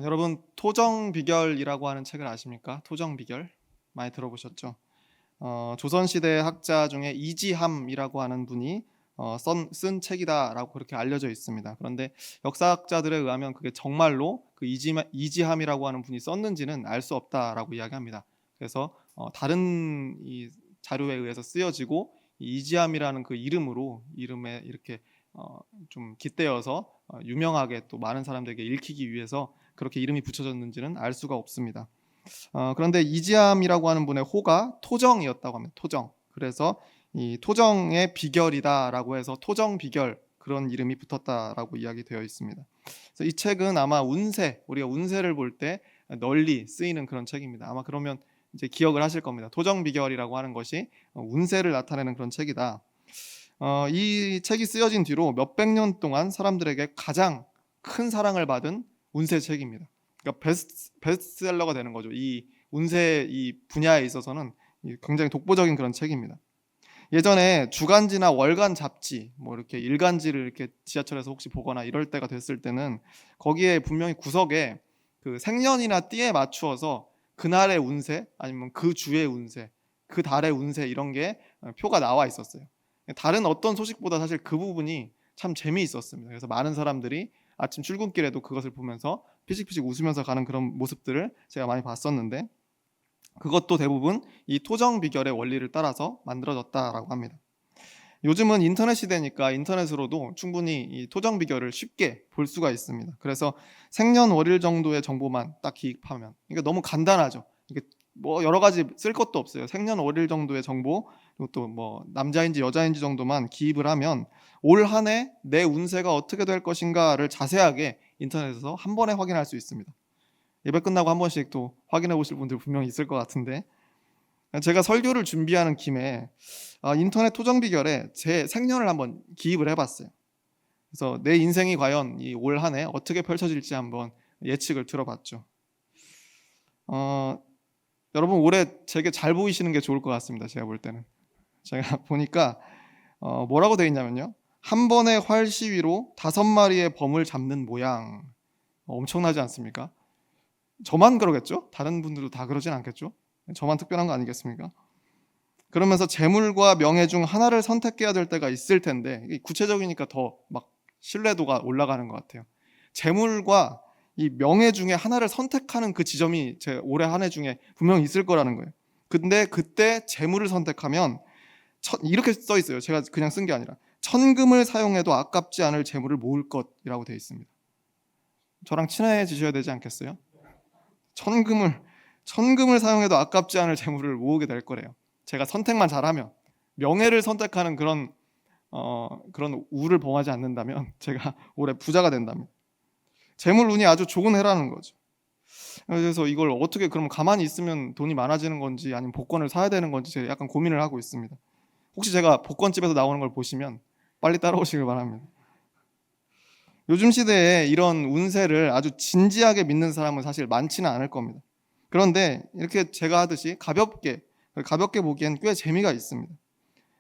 여러분 토정비결이라고 하는 책을 아십니까? 토정비결 많이 들어보셨죠? 조선시대 학자 중에 이지함이라고 하는 분이 쓴 책이다라고 그렇게 알려져 있습니다. 그런데 역사학자들에 의하면 그게 정말로 그 이지함이라고 하는 분이 썼는지는 알 수 없다라고 이야기합니다. 그래서 다른 이 자료에 의해서 쓰여지고 이 이지함이라는 그 이름에 이렇게 좀 깃대어서 유명하게 또 많은 사람들에게 읽히기 위해서 그렇게 이름이 붙여졌는지는 알 수가 없습니다. 그런데 이지함이라고 하는 분의 호가 토정이었다고 합니다. 토정. 그래서 이 토정의 비결이다라고 해서 토정비결 그런 이름이 붙었다라고 이야기되어 있습니다. 그래서 이 책은 아마 우리가 운세를 볼 때 널리 쓰이는 그런 책입니다. 아마 그러면 이제 기억을 하실 겁니다. 토정비결이라고 하는 것이 운세를 나타내는 그런 책이다. 이 책이 쓰여진 뒤로 몇백 년 동안 사람들에게 가장 큰 사랑을 받은 운세 책입니다. 그러니까 베스트셀러가 되는 거죠. 이 운세 이 분야에 있어서는 굉장히 독보적인 그런 책입니다. 예전에 주간지나 월간 잡지, 뭐 이렇게 일간지를 이렇게 지하철에서 혹시 보거나 이럴 때가 됐을 때는 거기에 분명히 구석에 그 생년이나 띠에 맞추어서 그날의 운세 아니면 그 주의 운세, 그 달의 운세 이런 게 표가 나와 있었어요. 다른 어떤 소식보다 사실 그 부분이 참 재미있었습니다. 그래서 많은 사람들이 아침 출근길에도 그것을 보면서 피식피식 웃으면서 가는 그런 모습들을 제가 많이 봤었는데 그것도 대부분 이 토정 비결의 원리를 따라서 만들어졌다라고 합니다. 요즘은 인터넷 시대니까 인터넷으로도 충분히 이 토정 비결을 쉽게 볼 수가 있습니다. 그래서 생년월일 정도의 정보만 딱 기입하면 이게 너무 간단하죠. 이게 뭐 여러 가지 쓸 것도 없어요. 생년월일 정도의 정보 그리고 또 뭐 남자인지 여자인지 정도만 기입을 하면 올 한 해 내 운세가 어떻게 될 것인가를 자세하게 인터넷에서 한 번에 확인할 수 있습니다. 예배 끝나고 한 번씩 또 확인해 보실 분들 분명히 있을 것 같은데 제가 설교를 준비하는 김에 인터넷 토정 비결에 제 생년을 한번 기입을 해봤어요. 그래서 내 인생이 과연 이 올 한 해 어떻게 펼쳐질지 한번 예측을 들어봤죠. 여러분 올해 되게 잘 보이시는 게 좋을 것 같습니다. 제가 볼 때는 제가 보니까 뭐라고 되어 있냐면요. 한 번의 활시위로 5마리의 범을 잡는 모양. 엄청나지 않습니까? 저만 그러겠죠? 다른 분들도 다 그러진 않겠죠? 저만 특별한 거 아니겠습니까? 그러면서 재물과 명예 중 하나를 선택해야 될 때가 있을 텐데 이게 구체적이니까 더 막 신뢰도가 올라가는 것 같아요. 재물과 이 명예 중에 하나를 선택하는 그 지점이 제 올해 한 해 중에 분명히 있을 거라는 거예요. 근데 그때 재물을 선택하면 이렇게 써 있어요. 제가 그냥 쓴 게 아니라 천금을 사용해도 아깝지 않을 재물을 모을 것이라고 되어 있습니다. 저랑 친해지셔야 되지 않겠어요? 천금을 사용해도 아깝지 않을 재물을 모으게 될 거래요. 제가 선택만 잘하면 명예를 선택하는 그런 우를 범하지 않는다면 제가 올해 부자가 된다면 재물 운이 아주 좋은 해라는 거죠. 그래서 이걸 어떻게 그럼 가만히 있으면 돈이 많아지는 건지 아니면 복권을 사야 되는 건지 제가 약간 고민을 하고 있습니다. 혹시 제가 복권집에서 나오는 걸 보시면 빨리 따라오시길 바랍니다. 요즘 시대에 이런 운세를 아주 진지하게 믿는 사람은 사실 많지는 않을 겁니다. 그런데 이렇게 제가 하듯이 가볍게 보기엔 꽤 재미가 있습니다.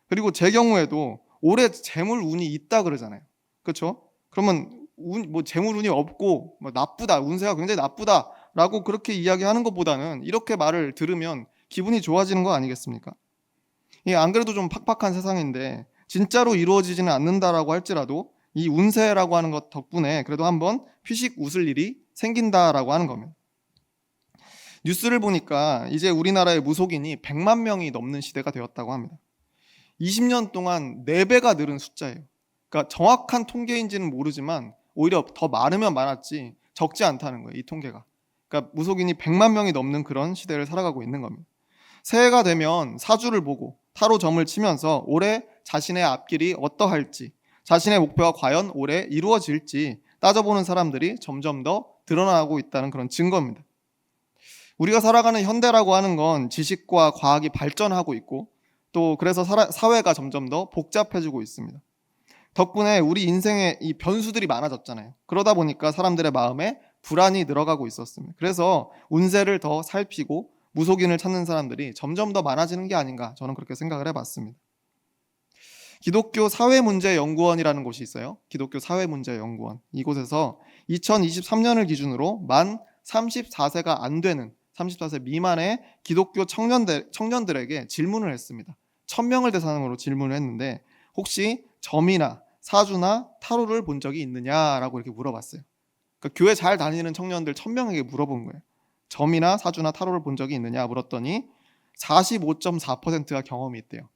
그리고 제 경우에도 올해 재물 운이 있다 그러잖아요. 그렇죠? 그러면 재물 운이 없고 뭐 나쁘다, 운세가 굉장히 나쁘다라고 그렇게 이야기하는 것보다는 이렇게 말을 들으면 기분이 좋아지는 거 아니겠습니까? 안 그래도 좀 팍팍한 세상인데 진짜로 이루어지지는 않는다라고 할지라도 이 운세라고 하는 것 덕분에 그래도 한번 피식 웃을 일이 생긴다라고 하는 겁니다. 뉴스를 보니까 이제 우리나라의 무속인이 100만 명이 넘는 시대가 되었다고 합니다. 20년 동안 4배가 늘은 숫자예요. 그러니까 정확한 통계인지는 모르지만 오히려 더 많으면 많았지 적지 않다는 거예요. 이 통계가. 그러니까 무속인이 100만 명이 넘는 그런 시대를 살아가고 있는 겁니다. 새해가 되면 사주를 보고 타로 점을 치면서 올해 자신의 앞길이 어떠할지 자신의 목표가 과연 올해 이루어질지 따져보는 사람들이 점점 더 드러나고 있다는 그런 증거입니다. 우리가 살아가는 현대라고 하는 건 지식과 과학이 발전하고 있고 또 그래서 사회가 점점 더 복잡해지고 있습니다. 덕분에 우리 인생에 이 변수들이 많아졌잖아요. 그러다 보니까 사람들의 마음에 불안이 늘어가고 있었습니다. 그래서 운세를 더 살피고 무속인을 찾는 사람들이 점점 더 많아지는 게 아닌가 저는 그렇게 생각을 해봤습니다. 기독교 사회문제연구원이라는 곳이 있어요. 기독교 사회문제연구원. 이곳에서 2023년을 기준으로 만 34세가 안 되는 34세 미만의 기독교 청년들에게 질문을 했습니다. 1000명을 대상으로 질문을 했는데 혹시 점이나 사주나 타로를 본 적이 있느냐라고 이렇게 물어봤어요. 그러니까 교회 잘 다니는 청년들 1000명에게 물어본 거예요. 점이나 사주나 타로를 본 적이 있느냐 물었더니 45.4%가 경험이 있대요.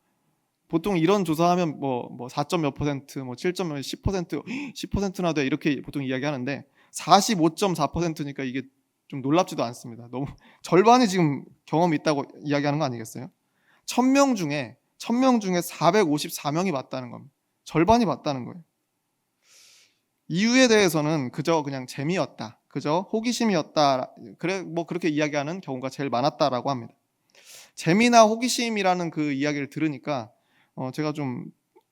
보통 이런 조사하면 뭐 4점 몇 퍼센트, 뭐 7점 몇 10%, 10%나 돼 이렇게 보통 이야기하는데 45.4%니까 이게 좀 놀랍지도 않습니다. 너무 절반이 지금 경험이 있다고 이야기하는 거 아니겠어요? 1000명 중에 454명이 맞다는 겁니다. 절반이 맞다는 거예요. 이유에 대해서는 그저 그냥 재미였다, 그저 호기심이었다, 그래 뭐 그렇게 이야기하는 경우가 제일 많았다라고 합니다. 재미나 호기심이라는 그 이야기를 들으니까 제가 좀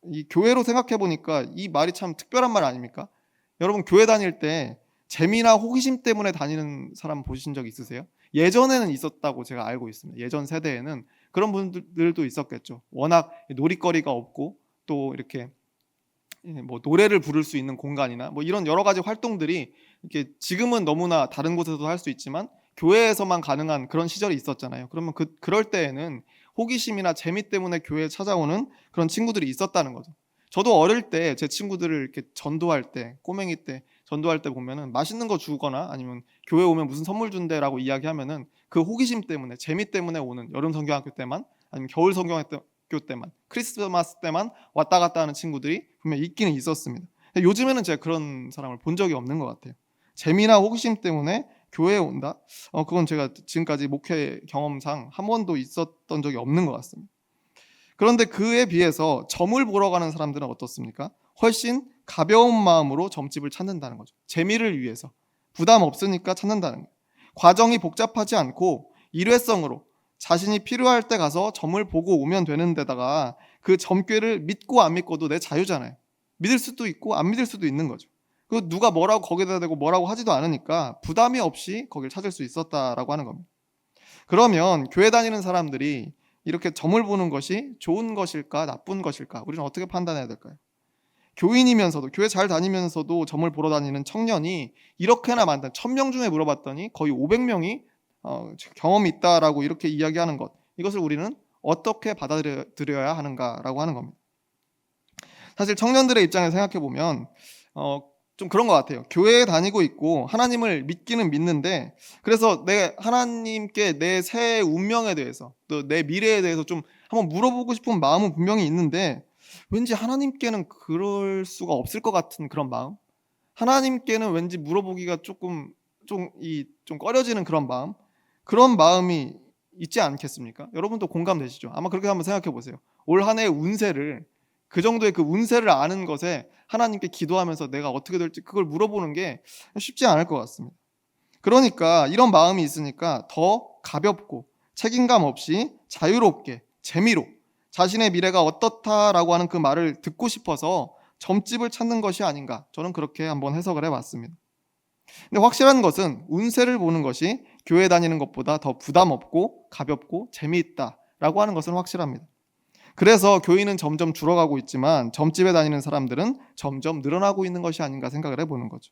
이 교회로 생각해 보니까 이 말이 참 특별한 말 아닙니까? 여러분 교회 다닐 때 재미나 호기심 때문에 다니는 사람 보신 적 있으세요? 예전에는 있었다고 제가 알고 있습니다. 예전 세대에는 그런 분들도 있었겠죠. 워낙 놀이거리가 없고 또 이렇게 뭐 노래를 부를 수 있는 공간이나 뭐 이런 여러 가지 활동들이 이렇게 지금은 너무나 다른 곳에서도 할 수 있지만 교회에서만 가능한 그런 시절이 있었잖아요. 그러면 그럴 때에는 호기심이나 재미 때문에 교회에 찾아오는 그런 친구들이 있었다는 거죠. 저도 어릴 때 제 친구들을 이렇게 전도할 때, 꼬맹이 때 전도할 때 보면은 맛있는 거 주거나 아니면 교회 오면 무슨 선물 준대라고 이야기하면은 그 호기심 때문에, 재미 때문에 오는, 여름 성경학교 때만 아니면 겨울 성경학교 때만, 크리스마스 때만 왔다 갔다 하는 친구들이 분명히 있기는 있었습니다. 요즘에는 제가 그런 사람을 본 적이 없는 것 같아요. 재미나 호기심 때문에 교회에 온다? 그건 제가 지금까지 목회 경험상 한 번도 있었던 적이 없는 것 같습니다. 그런데 그에 비해서 점을 보러 가는 사람들은 어떻습니까? 훨씬 가벼운 마음으로 점집을 찾는다는 거죠. 재미를 위해서. 부담 없으니까 찾는다는 거예요. 과정이 복잡하지 않고 일회성으로 자신이 필요할 때 가서 점을 보고 오면 되는 데다가 그 점괘를 믿고 안 믿고도 내 자유잖아요. 믿을 수도 있고 안 믿을 수도 있는 거죠. 그 누가 뭐라고 거기다 대고 뭐라고 하지도 않으니까 부담이 없이 거길 찾을 수 있었다라고 하는 겁니다. 그러면 교회 다니는 사람들이 이렇게 점을 보는 것이 좋은 것일까 나쁜 것일까 우리는 어떻게 판단해야 될까요? 교인이면서도 교회 잘 다니면서도 점을 보러 다니는 청년이 이렇게나 많다. 1000명 중에 물어봤더니 거의 500명이 경험이 있다라고 이렇게 이야기하는 것, 이것을 우리는 어떻게 받아들여야 하는가라고 하는 겁니다. 사실 청년들의 입장에서 생각해 보면 좀 그런 것 같아요. 교회에 다니고 있고 하나님을 믿기는 믿는데 그래서 내 하나님께 내 새해 운명에 대해서 또 내 미래에 대해서 좀 한번 물어보고 싶은 마음은 분명히 있는데 왠지 하나님께는 그럴 수가 없을 것 같은 그런 마음, 하나님께는 왠지 물어보기가 좀 꺼려지는 그런 마음이 있지 않겠습니까? 여러분도 공감되시죠? 아마 그렇게 한번 생각해 보세요. 올 한 해의 운세를, 그 정도의 그 운세를 아는 것에 하나님께 기도하면서 내가 어떻게 될지 그걸 물어보는 게 쉽지 않을 것 같습니다. 그러니까 이런 마음이 있으니까 더 가볍고 책임감 없이 자유롭게 재미로 자신의 미래가 어떻다라고 하는 그 말을 듣고 싶어서 점집을 찾는 것이 아닌가, 저는 그렇게 한번 해석을 해봤습니다. 근데 확실한 것은 운세를 보는 것이 교회 다니는 것보다 더 부담 없고 가볍고 재미있다라고 하는 것은 확실합니다. 그래서 교인은 점점 줄어가고 있지만 점집에 다니는 사람들은 점점 늘어나고 있는 것이 아닌가 생각을 해보는 거죠.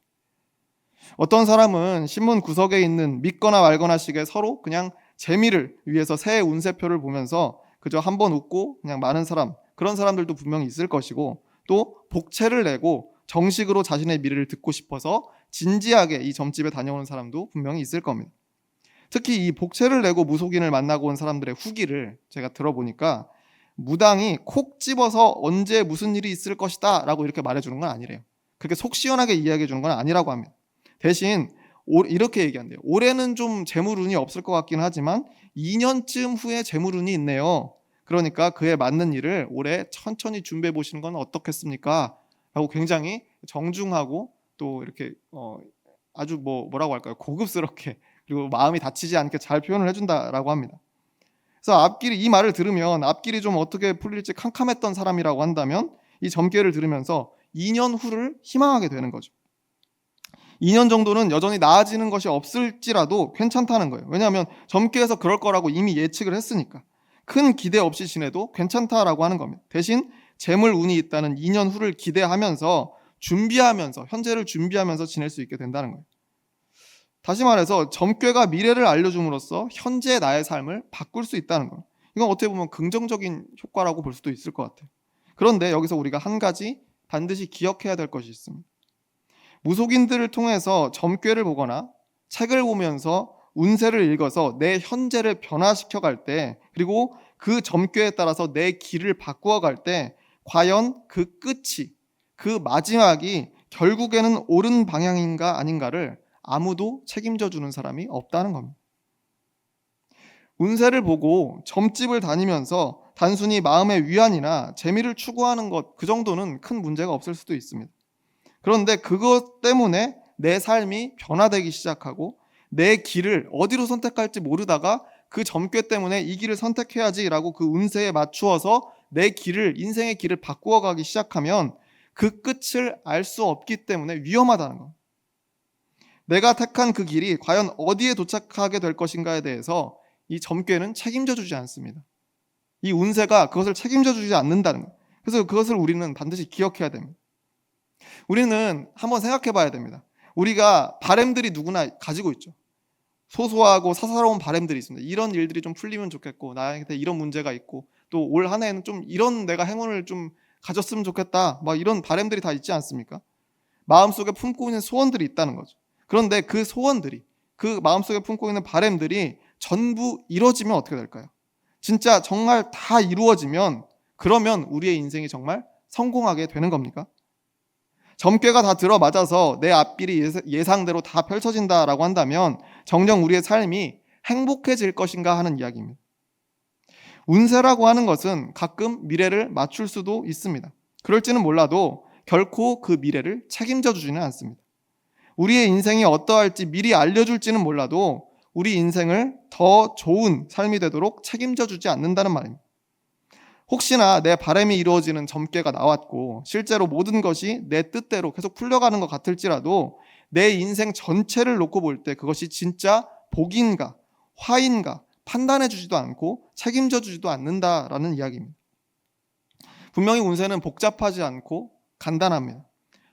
어떤 사람은 신문 구석에 있는 믿거나 말거나 식의 서로 그냥 재미를 위해서 새해 운세표를 보면서 그저 한번 웃고 그냥 마는 사람, 그런 사람들도 분명히 있을 것이고, 또 복채를 내고 정식으로 자신의 미래를 듣고 싶어서 진지하게 이 점집에 다녀오는 사람도 분명히 있을 겁니다. 특히 이 복채를 내고 무속인을 만나고 온 사람들의 후기를 제가 들어보니까 무당이 콕 집어서 언제 무슨 일이 있을 것이다 라고 이렇게 말해주는 건 아니래요. 그렇게 속 시원하게 이야기해 주는 건 아니라고 합니다. 대신 이렇게 얘기한대요. 올해는 좀 재물운이 없을 것 같긴 하지만 2년쯤 후에 재물운이 있네요. 그러니까 그에 맞는 일을 올해 천천히 준비해 보시는 건 어떻겠습니까? 라고 굉장히 정중하고 또 이렇게 아주 뭐라고 할까요? 고급스럽게, 그리고 마음이 다치지 않게 잘 표현을 해준다라고 합니다. 그래서 앞길이, 이 말을 들으면 앞길이 좀 어떻게 풀릴지 캄캄했던 사람이라고 한다면 이 점괘를 들으면서 2년 후를 희망하게 되는 거죠. 2년 정도는 여전히 나아지는 것이 없을지라도 괜찮다는 거예요. 왜냐하면 점괘에서 그럴 거라고 이미 예측을 했으니까 큰 기대 없이 지내도 괜찮다라고 하는 겁니다. 대신 재물 운이 있다는 2년 후를 기대하면서 준비하면서, 현재를 준비하면서 지낼 수 있게 된다는 거예요. 다시 말해서 점괘가 미래를 알려줌으로써 현재 나의 삶을 바꿀 수 있다는 거예요. 이건 어떻게 보면 긍정적인 효과라고 볼 수도 있을 것 같아요. 그런데 여기서 우리가 한 가지 반드시 기억해야 될 것이 있습니다. 무속인들을 통해서 점괘를 보거나 책을 보면서 운세를 읽어서 내 현재를 변화시켜 갈 때, 그리고 그 점괘에 따라서 내 길을 바꾸어 갈 때 과연 그 끝이, 그 마지막이 결국에는 옳은 방향인가 아닌가를 아무도 책임져 주는 사람이 없다는 겁니다. 운세를 보고 점집을 다니면서 단순히 마음의 위안이나 재미를 추구하는 것, 그 정도는 큰 문제가 없을 수도 있습니다. 그런데 그것 때문에 내 삶이 변화되기 시작하고 내 길을 어디로 선택할지 모르다가 그 점괘 때문에 이 길을 선택해야지라고 그 운세에 맞추어서 내 길을, 인생의 길을 바꾸어 가기 시작하면 그 끝을 알 수 없기 때문에 위험하다는 것. 내가 택한 그 길이 과연 어디에 도착하게 될 것인가에 대해서 이 점괘는 책임져 주지 않습니다. 이 운세가 그것을 책임져 주지 않는다는 것. 그래서 그것을 우리는 반드시 기억해야 됩니다. 우리는 한번 생각해 봐야 됩니다. 우리가 바램들이 누구나 가지고 있죠. 소소하고 사사로운 바램들이 있습니다. 이런 일들이 좀 풀리면 좋겠고, 나한테 이런 문제가 있고, 또 올 한 해에는 좀 이런 내가 행운을 좀 가졌으면 좋겠다, 막 이런 바램들이 다 있지 않습니까? 마음속에 품고 있는 소원들이 있다는 거죠. 그런데 그 소원들이, 그 마음속에 품고 있는 바램들이 전부 이루어지면 어떻게 될까요? 진짜 정말 다 이루어지면 그러면 우리의 인생이 정말 성공하게 되는 겁니까? 점괘가 다 들어맞아서 내 앞길이 예상대로 다 펼쳐진다라고 한다면 정녕 우리의 삶이 행복해질 것인가 하는 이야기입니다. 운세라고 하는 것은 가끔 미래를 맞출 수도 있습니다. 그럴지는 몰라도 결코 그 미래를 책임져 주지는 않습니다. 우리의 인생이 어떠할지 미리 알려줄지는 몰라도 우리 인생을 더 좋은 삶이 되도록 책임져 주지 않는다는 말입니다. 혹시나 내 바람이 이루어지는 점괘가 나왔고 실제로 모든 것이 내 뜻대로 계속 풀려가는 것 같을지라도 내 인생 전체를 놓고 볼 때 그것이 진짜 복인가 화인가 판단해 주지도 않고 책임져 주지도 않는다라는 이야기입니다. 분명히 운세는 복잡하지 않고 간단합니다.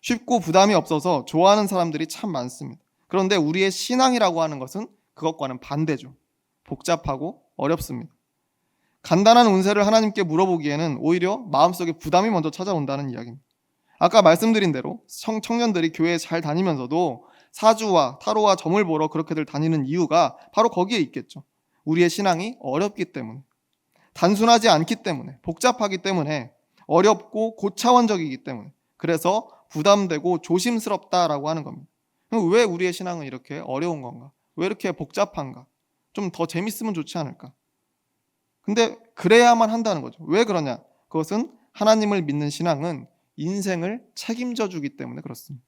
쉽고 부담이 없어서 좋아하는 사람들이 참 많습니다. 그런데 우리의 신앙이라고 하는 것은 그것과는 반대죠. 복잡하고 어렵습니다. 간단한 운세를 하나님께 물어보기에는 오히려 마음속에 부담이 먼저 찾아온다는 이야기입니다. 아까 말씀드린 대로 청년들이 교회에 잘 다니면서도 사주와 타로와 점을 보러 그렇게들 다니는 이유가 바로 거기에 있겠죠. 우리의 신앙이 어렵기 때문에, 단순하지 않기 때문에, 복잡하기 때문에, 어렵고 고차원적이기 때문에, 그래서 부담되고 조심스럽다라고 하는 겁니다. 왜 우리의 신앙은 이렇게 어려운 건가? 왜 이렇게 복잡한가? 좀 더 재밌으면 좋지 않을까? 근데 그래야만 한다는 거죠. 왜 그러냐? 그것은 하나님을 믿는 신앙은 인생을 책임져 주기 때문에 그렇습니다.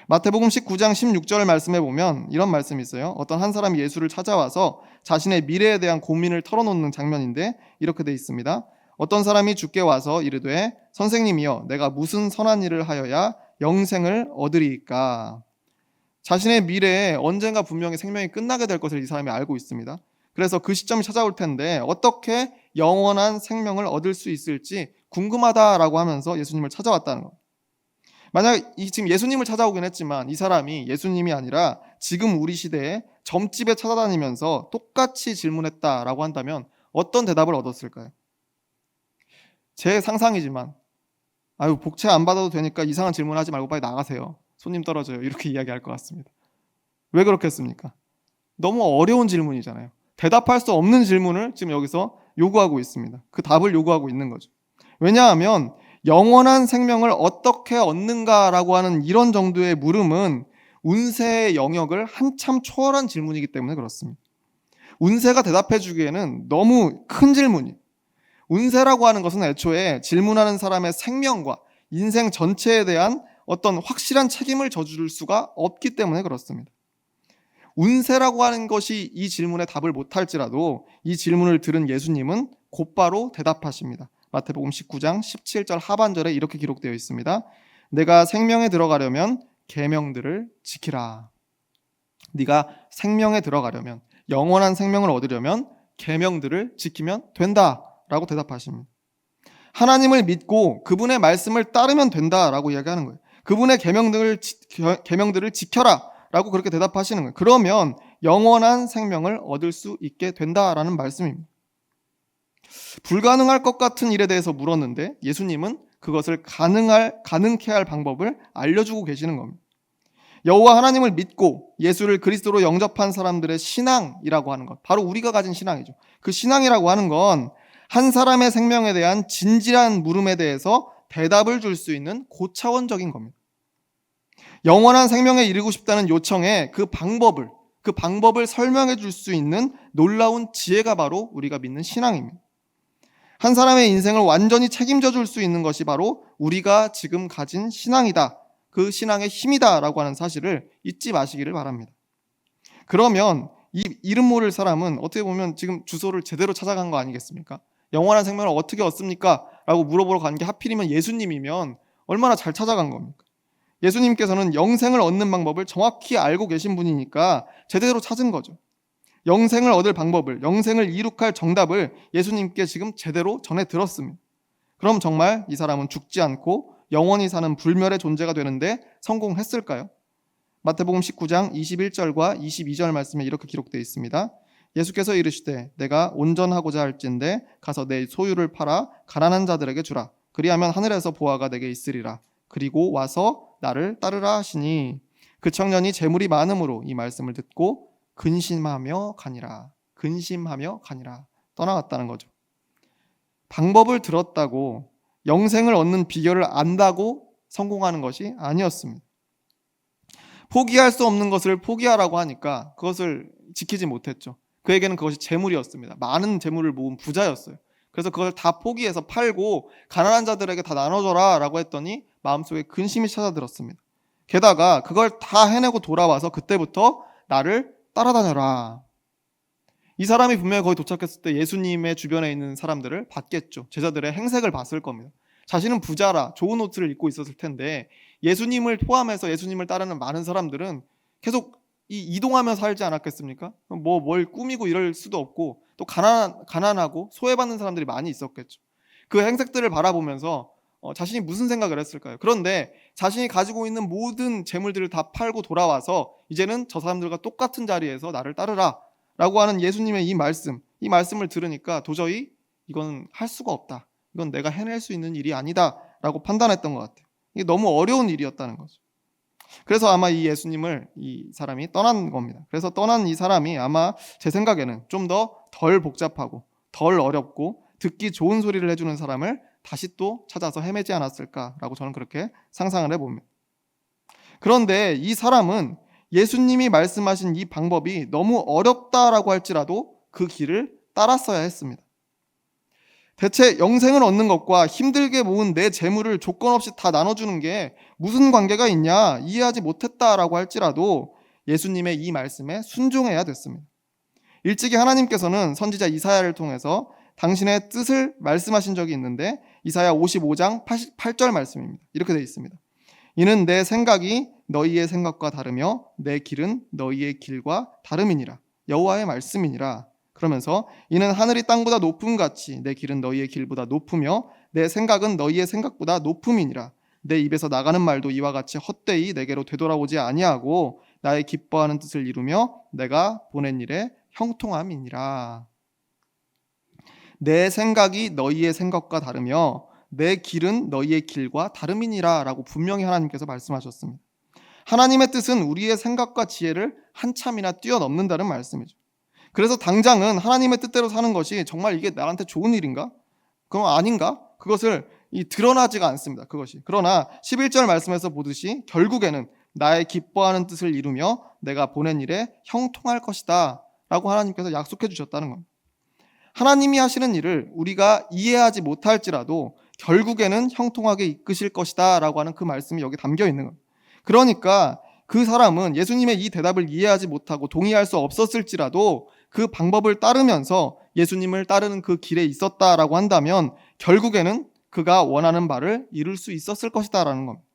마태복음 19장 16절 말씀에 보면 이런 말씀이 있어요. 어떤 한 사람이 예수를 찾아와서 자신의 미래에 대한 고민을 털어놓는 장면인데 이렇게 돼 있습니다. 어떤 사람이 주께 와서 이르되 선생님이여 내가 무슨 선한 일을 하여야 영생을 얻으리이까? 자신의 미래에 언젠가 분명히 생명이 끝나게 될 것을 이 사람이 알고 있습니다. 그래서 그 시점이 찾아올 텐데 어떻게 영원한 생명을 얻을 수 있을지 궁금하다라고 하면서 예수님을 찾아왔다는 겁니다. 만약 지금 예수님을 찾아오긴 했지만 이 사람이 예수님이 아니라 지금 우리 시대에 점집에 찾아다니면서 똑같이 질문했다라고 한다면 어떤 대답을 얻었을까요? 제 상상이지만 아유 복채 안 받아도 되니까 이상한 질문하지 말고 빨리 나가세요. 손님 떨어져요. 이렇게 이야기할 것 같습니다. 왜 그렇겠습니까? 너무 어려운 질문이잖아요. 대답할 수 없는 질문을 지금 여기서 요구하고 있습니다. 그 답을 요구하고 있는 거죠. 왜냐하면 영원한 생명을 어떻게 얻는가라고 하는 이런 정도의 물음은 운세의 영역을 한참 초월한 질문이기 때문에 그렇습니다. 운세가 대답해 주기에는 너무 큰 질문이에요. 운세라고 하는 것은 애초에 질문하는 사람의 생명과 인생 전체에 대한 어떤 확실한 책임을 져줄 수가 없기 때문에 그렇습니다. 운세라고 하는 것이 이 질문에 답을 못할지라도 이 질문을 들은 예수님은 곧바로 대답하십니다. 마태복음 19장 17절 하반절에 이렇게 기록되어 있습니다. 내가 생명에 들어가려면 계명들을 지키라. 네가 생명에 들어가려면, 영원한 생명을 얻으려면 계명들을 지키면 된다라고 대답하십니다. 하나님을 믿고 그분의 말씀을 따르면 된다라고 이야기하는 거예요. 그분의 계명들을 지켜라 라고 그렇게 대답하시는 거예요. 그러면 영원한 생명을 얻을 수 있게 된다라는 말씀입니다. 불가능할 것 같은 일에 대해서 물었는데 예수님은 그것을 가능케 할 방법을 알려주고 계시는 겁니다. 여호와 하나님을 믿고 예수를 그리스도로 영접한 사람들의 신앙이라고 하는 것, 바로 우리가 가진 신앙이죠. 그 신앙이라고 하는 건 한 사람의 생명에 대한 진지한 물음에 대해서 대답을 줄 수 있는 고차원적인 겁니다. 영원한 생명에 이르고 싶다는 요청에 그 방법을 설명해 줄 수 있는 놀라운 지혜가 바로 우리가 믿는 신앙입니다. 한 사람의 인생을 완전히 책임져 줄 수 있는 것이 바로 우리가 지금 가진 신앙이다. 그 신앙의 힘이다라고 하는 사실을 잊지 마시기를 바랍니다. 그러면 이 이름 모를 사람은 어떻게 보면 지금 주소를 제대로 찾아간 거 아니겠습니까? 영원한 생명을 어떻게 얻습니까? 라고 물어보러 간 게 하필이면 예수님이면 얼마나 잘 찾아간 겁니까? 예수님께서는 영생을 얻는 방법을 정확히 알고 계신 분이니까 제대로 찾은 거죠. 영생을 얻을 방법을, 영생을 이룩할 정답을 예수님께 지금 제대로 전해 들었습니다. 그럼 정말 이 사람은 죽지 않고 영원히 사는 불멸의 존재가 되는데 성공했을까요? 마태복음 19장 21절과 22절 말씀에 이렇게 기록되어 있습니다. 예수께서 이르시되 내가 온전하고자 할진대 가서 내 소유를 팔아 가난한 자들에게 주라. 그리하면 하늘에서 보화가 내게 있으리라. 그리고 와서 나를 따르라 하시니 그 청년이 재물이 많음으로 이 말씀을 듣고 근심하며 가니라. 떠나갔다는 거죠. 방법을 들었다고 영생을 얻는 비결을 안다고 성공하는 것이 아니었습니다. 포기할 수 없는 것을 포기하라고 하니까 그것을 지키지 못했죠. 그에게는 그것이 재물이었습니다. 많은 재물을 모은 부자였어요. 그래서 그걸 다 포기해서 팔고 가난한 자들에게 다 나눠줘라 라고 했더니 마음속에 근심이 찾아들었습니다. 게다가 그걸 다 해내고 돌아와서 그때부터 나를 따라다녀라. 이 사람이 분명히 거기 도착했을 때 예수님의 주변에 있는 사람들을 봤겠죠. 제자들의 행색을 봤을 겁니다. 자신은 부자라 좋은 옷을 입고 있었을 텐데 예수님을 포함해서 예수님을 따르는 많은 사람들은 계속 이동하며 살지 않았겠습니까? 뭘 꾸미고 이럴 수도 없고 또 가난하고 소외받는 사람들이 많이 있었겠죠. 그 행색들을 바라보면서 자신이 무슨 생각을 했을까요? 그런데 자신이 가지고 있는 모든 재물들을 다 팔고 돌아와서 이제는 저 사람들과 똑같은 자리에서 나를 따르라 라고 하는 예수님의 이 말씀을 들으니까 도저히 이건 할 수가 없다. 이건 내가 해낼 수 있는 일이 아니다 라고 판단했던 것 같아요. 이게 너무 어려운 일이었다는 거죠. 그래서 아마 이 사람이 떠난 겁니다. 그래서 떠난 이 사람이 아마 제 생각에는 좀 더 덜 복잡하고 덜 어렵고 듣기 좋은 소리를 해주는 사람을 다시 또 찾아서 헤매지 않았을까라고 저는 그렇게 상상을 해봅니다. 그런데 이 사람은 예수님이 말씀하신 이 방법이 너무 어렵다라고 할지라도 그 길을 따랐어야 했습니다. 대체 영생을 얻는 것과 힘들게 모은 내 재물을 조건 없이 다 나눠주는 게 무슨 관계가 있냐 이해하지 못했다라고 할지라도 예수님의 이 말씀에 순종해야 됐습니다. 일찍이 하나님께서는 선지자 이사야를 통해서 당신의 뜻을 말씀하신 적이 있는데 이사야 55장 88절 말씀입니다. 이렇게 되어 있습니다. 이는 내 생각이 너희의 생각과 다르며 내 길은 너희의 길과 다름이니라. 여호와의 말씀이니라. 그러면서 이는 하늘이 땅보다 높음 같이 내 길은 너희의 길보다 높으며 내 생각은 너희의 생각보다 높음이니라. 내 입에서 나가는 말도 이와 같이 헛되이 내게로 되돌아오지 아니하고 나의 기뻐하는 뜻을 이루며 내가 보낸 일에 형통함이니라. 내 생각이 너희의 생각과 다르며 내 길은 너희의 길과 다름이니라 라고 분명히 하나님께서 말씀하셨습니다. 하나님의 뜻은 우리의 생각과 지혜를 한참이나 뛰어넘는다는 말씀이죠. 그래서 당장은 하나님의 뜻대로 사는 것이 정말 이게 나한테 좋은 일인가? 그럼 아닌가? 그것을 드러나지가 않습니다. 그것이. 그러나 11절 말씀에서 보듯이 결국에는 나의 기뻐하는 뜻을 이루며 내가 보낸 일에 형통할 것이다 라고 하나님께서 약속해 주셨다는 겁니다. 하나님이 하시는 일을 우리가 이해하지 못할지라도 결국에는 형통하게 이끄실 것이다 라고 하는 그 말씀이 여기 담겨 있는 겁니다. 그러니까 그 사람은 예수님의 이 대답을 이해하지 못하고 동의할 수 없었을지라도 그 방법을 따르면서 예수님을 따르는 그 길에 있었다라고 한다면 결국에는 그가 원하는 바를 이룰 수 있었을 것이다라는 겁니다.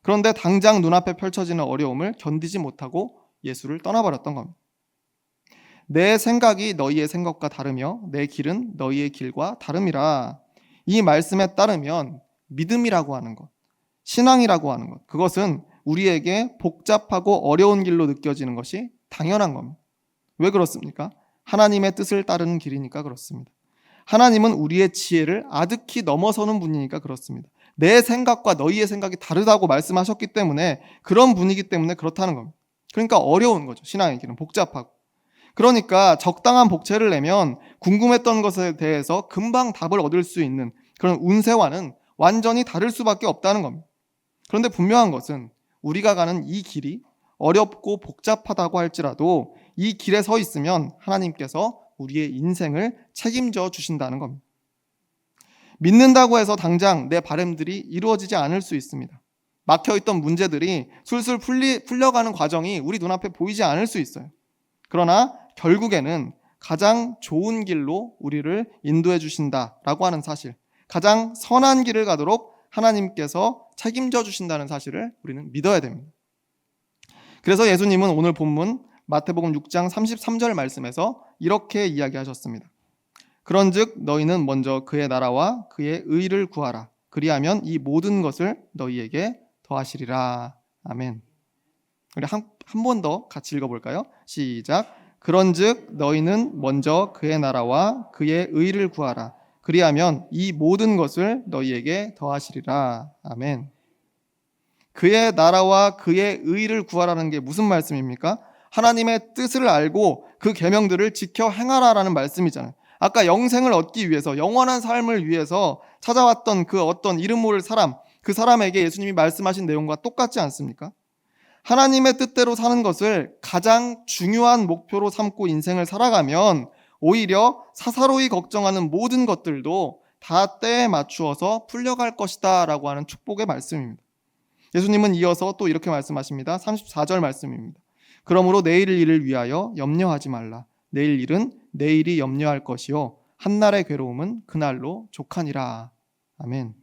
그런데 당장 눈앞에 펼쳐지는 어려움을 견디지 못하고 예수를 떠나버렸던 겁니다. 내 생각이 너희의 생각과 다르며 내 길은 너희의 길과 다름이라. 이 말씀에 따르면 믿음이라고 하는 것, 신앙이라고 하는 것, 그것은 우리에게 복잡하고 어려운 길로 느껴지는 것이 당연한 겁니다. 왜 그렇습니까? 하나님의 뜻을 따르는 길이니까 그렇습니다. 하나님은 우리의 지혜를 아득히 넘어서는 분이니까 그렇습니다. 내 생각과 너희의 생각이 다르다고 말씀하셨기 때문에, 그런 분이기 때문에 그렇다는 겁니다. 그러니까 어려운 거죠. 신앙의 길은 복잡하고. 그러니까 적당한 복채를 내면 궁금했던 것에 대해서 금방 답을 얻을 수 있는 그런 운세와는 완전히 다를 수밖에 없다는 겁니다. 그런데 분명한 것은 우리가 가는 이 길이 어렵고 복잡하다고 할지라도 이 길에 서 있으면 하나님께서 우리의 인생을 책임져 주신다는 겁니다. 믿는다고 해서 당장 내 바람들이 이루어지지 않을 수 있습니다. 막혀있던 문제들이 술술 풀려가는 과정이 우리 눈앞에 보이지 않을 수 있어요. 그러나 결국에는 가장 좋은 길로 우리를 인도해 주신다라고 하는 사실, 가장 선한 길을 가도록 하나님께서 책임져 주신다는 사실을 우리는 믿어야 됩니다. 그래서 예수님은 오늘 본문 마태복음 6장 33절 말씀에서 이렇게 이야기하셨습니다. 그런즉 너희는 먼저 그의 나라와 그의 의를 구하라. 그리하면 이 모든 것을 너희에게 더하시리라. 아멘. 우리 한 번 더 같이 읽어볼까요? 시작. 그런즉 너희는 먼저 그의 나라와 그의 의를 구하라. 그리하면 이 모든 것을 너희에게 더하시리라. 아멘. 그의 나라와 그의 의를 구하라는 게 무슨 말씀입니까? 하나님의 뜻을 알고 그 계명들을 지켜 행하라라는 말씀이잖아요. 아까 영생을 얻기 위해서, 영원한 삶을 위해서 찾아왔던 그 어떤 이름 모를 사람, 그 사람에게 예수님이 말씀하신 내용과 똑같지 않습니까? 하나님의 뜻대로 사는 것을 가장 중요한 목표로 삼고 인생을 살아가면 오히려 사사로이 걱정하는 모든 것들도 다 때에 맞추어서 풀려갈 것이다 라고 하는 축복의 말씀입니다. 예수님은 이어서 또 이렇게 말씀하십니다. 34절 말씀입니다. 그러므로 내일 일을 위하여 염려하지 말라. 내일 일은 내일이 염려할 것이요 한날의 괴로움은 그날로 족하니라. 아멘.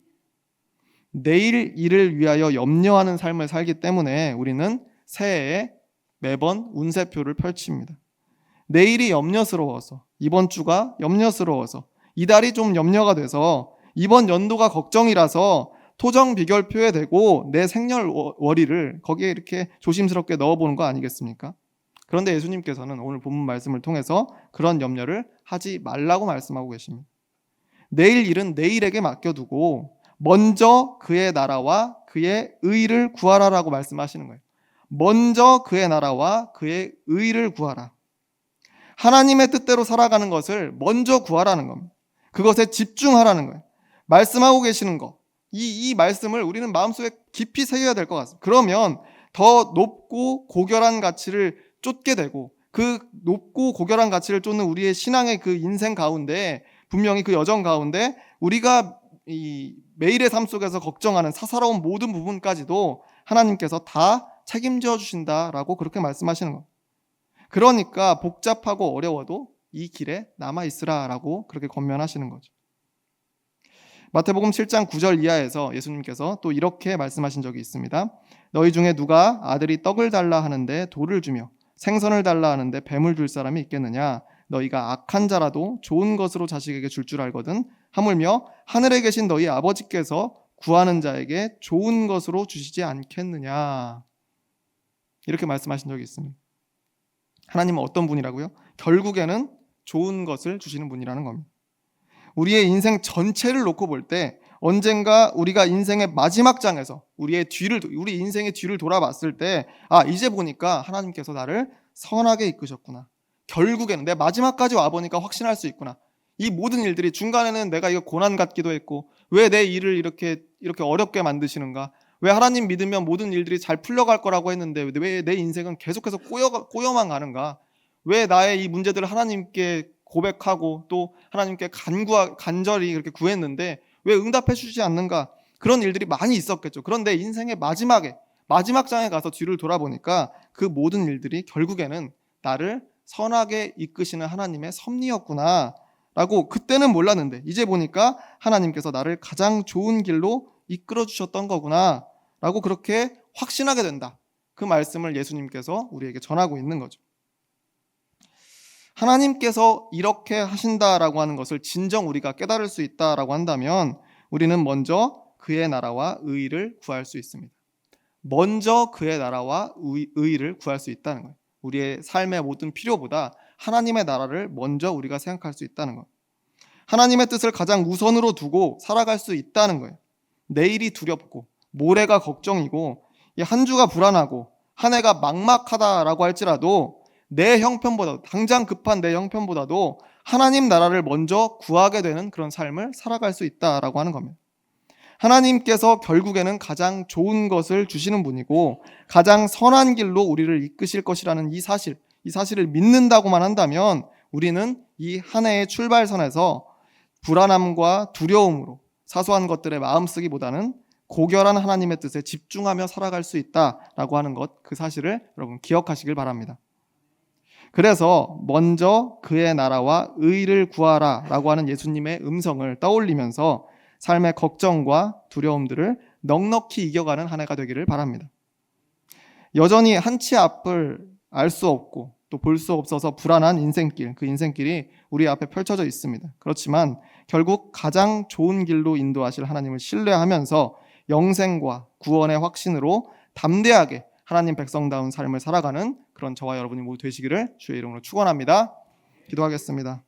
내일 일을 위하여 염려하는 삶을 살기 때문에 우리는 새해에 매번 운세표를 펼칩니다. 내일이 염려스러워서, 이번 주가 염려스러워서, 이달이 좀 염려가 돼서, 이번 연도가 걱정이라서 토정 비결표에 대고 내 생년월일을 거기에 이렇게 조심스럽게 넣어보는 거 아니겠습니까? 그런데 예수님께서는 오늘 본문 말씀을 통해서 그런 염려를 하지 말라고 말씀하고 계십니다. 내일 일은 내일에게 맡겨두고 먼저 그의 나라와 그의 의를 구하라라고 말씀하시는 거예요. 먼저 그의 나라와 그의 의를 구하라. 하나님의 뜻대로 살아가는 것을 먼저 구하라는 겁니다. 그것에 집중하라는 거예요. 말씀하고 계시는 것, 이 말씀을 우리는 마음속에 깊이 새겨야 될 것 같습니다. 그러면 더 높고 고결한 가치를 쫓게 되고, 그 높고 고결한 가치를 쫓는 우리의 신앙의 그 인생 가운데, 분명히 그 여정 가운데 우리가 이 매일의 삶 속에서 걱정하는 사사로운 모든 부분까지도 하나님께서 다 책임져 주신다라고 그렇게 말씀하시는 겁니다. 그러니까 복잡하고 어려워도 이 길에 남아 있으라라고 그렇게 권면하시는 거죠. 마태복음 7장 9절 이하에서 예수님께서 또 이렇게 말씀하신 적이 있습니다. 너희 중에 누가 아들이 떡을 달라 하는데 돌을 주며 생선을 달라 하는데 뱀을 줄 사람이 있겠느냐? 너희가 악한 자라도 좋은 것으로 자식에게 줄 알거든. 하물며 하늘에 계신 너희 아버지께서 구하는 자에게 좋은 것으로 주시지 않겠느냐? 이렇게 말씀하신 적이 있습니다. 하나님은 어떤 분이라고요? 결국에는 좋은 것을 주시는 분이라는 겁니다. 우리의 인생 전체를 놓고 볼 때 언젠가 우리가 인생의 마지막 장에서 우리 인생의 뒤를 돌아봤을 때, 이제 보니까 하나님께서 나를 선하게 이끄셨구나. 결국에는 내 마지막까지 와보니까 확신할 수 있구나. 이 모든 일들이, 중간에는 내가 이거 고난 같기도 했고, 왜 내 일을 이렇게 어렵게 만드시는가? 왜 하나님 믿으면 모든 일들이 잘 풀려갈 거라고 했는데 왜 내 인생은 계속해서 꼬여만 가는가? 왜 나의 이 문제들을 하나님께 고백하고 또 하나님께 간절히 그렇게 구했는데 왜 응답해 주시지 않는가? 그런 일들이 많이 있었겠죠. 그런데 인생의 마지막 장에 가서 뒤를 돌아보니까 그 모든 일들이 결국에는 나를 선하게 이끄시는 하나님의 섭리였구나 라고 그때는 몰랐는데 이제 보니까 하나님께서 나를 가장 좋은 길로 이끌어 주셨던 거구나 라고 그렇게 확신하게 된다. 그 말씀을 예수님께서 우리에게 전하고 있는 거죠. 하나님께서 이렇게 하신다라고 하는 것을 진정 우리가 깨달을 수 있다라고 한다면 우리는 먼저 그의 나라와 의를 구할 수 있습니다. 먼저 그의 나라와 의를 구할 수 있다는 거예요. 우리의 삶의 모든 필요보다 하나님의 나라를 먼저 우리가 생각할 수 있다는 거예요. 하나님의 뜻을 가장 우선으로 두고 살아갈 수 있다는 거예요. 내일이 두렵고 모레가 걱정이고 한 주가 불안하고 한 해가 막막하다라고 할지라도 내 형편보다, 당장 급한 내 형편보다도 하나님 나라를 먼저 구하게 되는 그런 삶을 살아갈 수 있다라고 하는 겁니다. 하나님께서 결국에는 가장 좋은 것을 주시는 분이고 가장 선한 길로 우리를 이끄실 것이라는 이 사실을 믿는다고만 한다면 우리는 이 한 해의 출발선에서 불안함과 두려움으로 사소한 것들에 마음 쓰기보다는 고결한 하나님의 뜻에 집중하며 살아갈 수 있다라고 하는 것, 그 사실을 여러분 기억하시길 바랍니다. 그래서 먼저 그의 나라와 의를 구하라 라고 하는 예수님의 음성을 떠올리면서 삶의 걱정과 두려움들을 넉넉히 이겨가는 한 해가 되기를 바랍니다. 여전히 한치 앞을 알 수 없고 또 볼 수 없어서 불안한 인생길, 그 인생길이 우리 앞에 펼쳐져 있습니다. 그렇지만 결국 가장 좋은 길로 인도하실 하나님을 신뢰하면서 영생과 구원의 확신으로 담대하게 하나님 백성다운 삶을 살아가는 그런 저와 여러분이 모두 되시기를 주의 이름으로 축원합니다. 기도하겠습니다.